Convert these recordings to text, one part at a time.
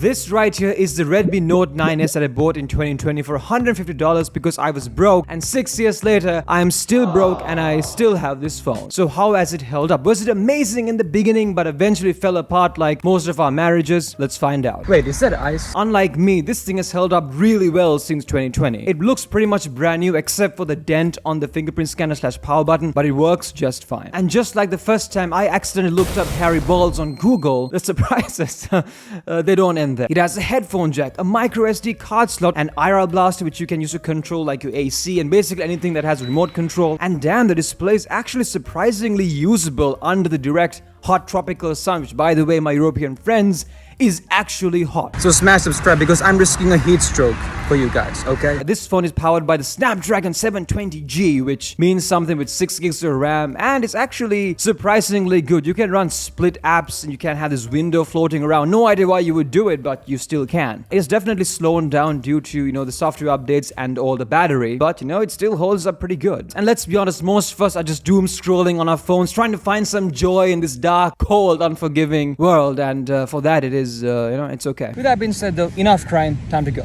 This right here is the Redmi Note 9s that I bought in 2020 for $150 because I was broke, and 6 years later, I am still broke and I still have this phone. So how has it held up? Was it amazing in the beginning but eventually fell apart like most of our marriages? Let's find out. Wait, is that ice? Unlike me, this thing has held up really well since 2020. It looks pretty much brand new except for the dent on the fingerprint scanner / power button, but it works just fine. And just like the first time I accidentally looked up hairy balls on Google, the surprises, they don't end there. It has a headphone jack, a micro SD card slot, an IR blaster which you can use to control like your AC and basically anything that has remote control. And damn, the display is actually surprisingly usable under the direct hot tropical sun, which by the way, my European friends, is actually hot. So smash subscribe because I'm risking a heat stroke for you guys, okay? This phone is powered by the Snapdragon 720G, which means something with 6 gigs of RAM, and it's actually surprisingly good. You can run split apps and you can have this window floating around. No idea why you would do it, but you still can. It's definitely slowed down due to, the software updates and all the battery, but it still holds up pretty good. And let's be honest, most of us are just doom scrolling on our phones, trying to find some joy in this dark, cold, unforgiving world, and for that it is it's okay. With that being said though, enough crying, time to go.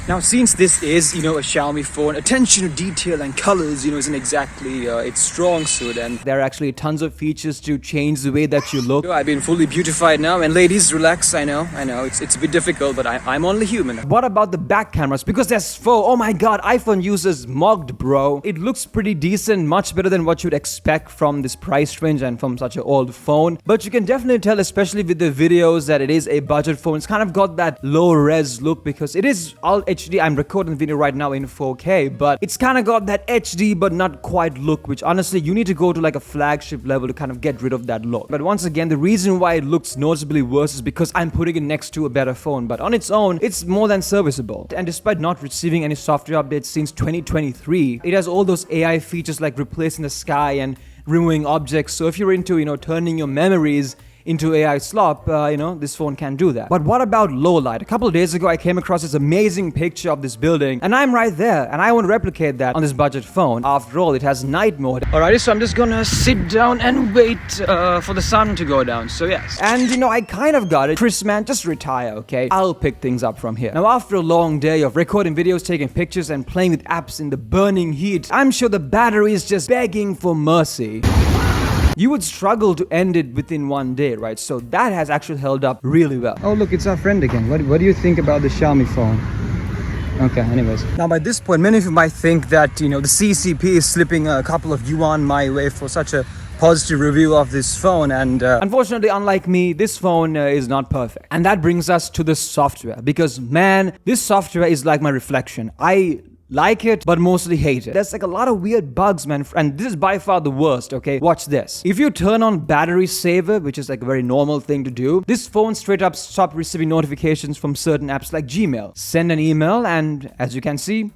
Now, since this is, a Xiaomi phone, attention to detail and colors, isn't exactly its strong suit, and there are actually tons of features to change the way that you look. I've been fully beautified now, and ladies, relax. I know, it's a bit difficult, but I'm only human. What about the back cameras? Because there's 4. Oh my god, iPhone users mocked, bro. It looks pretty decent, much better than what you'd expect from this price range and from such an old phone. But you can definitely tell, especially with the videos, that it is a budget phone. It's kind of got that low-res look because it is all HD. I'm recording the video right now in 4K, but it's kind of got that HD but not quite look, which honestly you need to go to like a flagship level to kind of get rid of that look. But once again, the reason why it looks noticeably worse is because I'm putting it next to a better phone, but on its own, it's more than serviceable. And despite not receiving any software updates since 2023, it has all those AI features like replacing the sky and removing objects. So if you're into, turning your memories into AI slop, this phone can do that. But what about low light? A couple of days ago, I came across this amazing picture of this building, and I'm right there, and I want to replicate that on this budget phone. After all, it has night mode. Alrighty, so I'm just gonna sit down and wait for the sun to go down, so yes. And I kind of got it. Chris, man, just retire, okay? I'll pick things up from here. Now, after a long day of recording videos, taking pictures, and playing with apps in the burning heat, I'm sure the battery is just begging for mercy. You would struggle to end it within one day, right? So that has actually held up really well. Oh, look, it's our friend again. What do you think about the Xiaomi phone? Okay, anyways. Now, by this point, many of you might think that, the CCP is slipping a couple of yuan my way for such a positive review of this phone, and unfortunately, unlike me, this phone is not perfect. And that brings us to the software, because man, this software is like my reflection. I like it, but mostly hate it. There's like a lot of weird bugs, man, and this is by far the worst, okay? Watch this. If you turn on battery saver, which is like a very normal thing to do, this phone straight up stops receiving notifications from certain apps like Gmail. Send an email, and as you can see,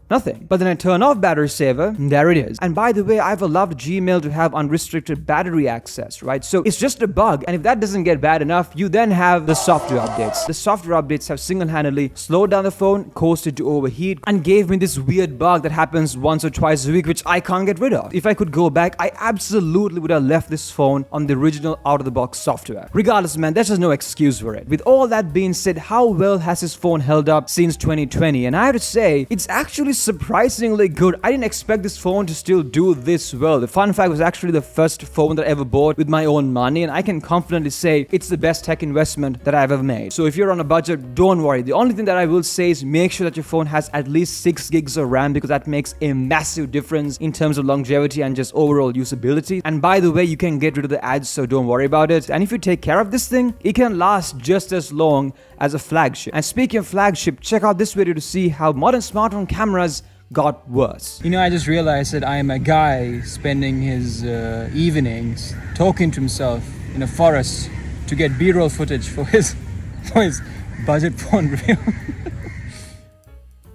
nothing. But then I turn off battery saver, and there it is. And by the way, I've allowed Gmail to have unrestricted battery access, right? So it's just a bug, and if that doesn't get bad enough, you then have the software updates. The software updates have single-handedly slowed down the phone, caused it to overheat, and gave me this weird bug that happens once or twice a week, which I can't get rid of. If I could go back, I absolutely would have left this phone on the original out-of-the-box software. Regardless, man, there's just no excuse for it. With all that being said, how well has this phone held up since 2020? And I have to say, it's actually surprisingly good. I didn't expect this phone to still do this well. The fun fact was actually the first phone that I ever bought with my own money, and I can confidently say it's the best tech investment that I've ever made. So if you're on a budget, don't worry. The only thing that I will say is make sure that your phone has at least 6 gigs of RAM, because that makes a massive difference in terms of longevity and just overall usability. And by the way, you can get rid of the ads, so don't worry about it. And if you take care of this thing, it can last just as long as a flagship. And speaking of flagship, check out this video to see how modern smartphone cameras got worse. I just realized that I am a guy spending his evenings talking to himself in a forest to get B-roll footage for his budget phone review.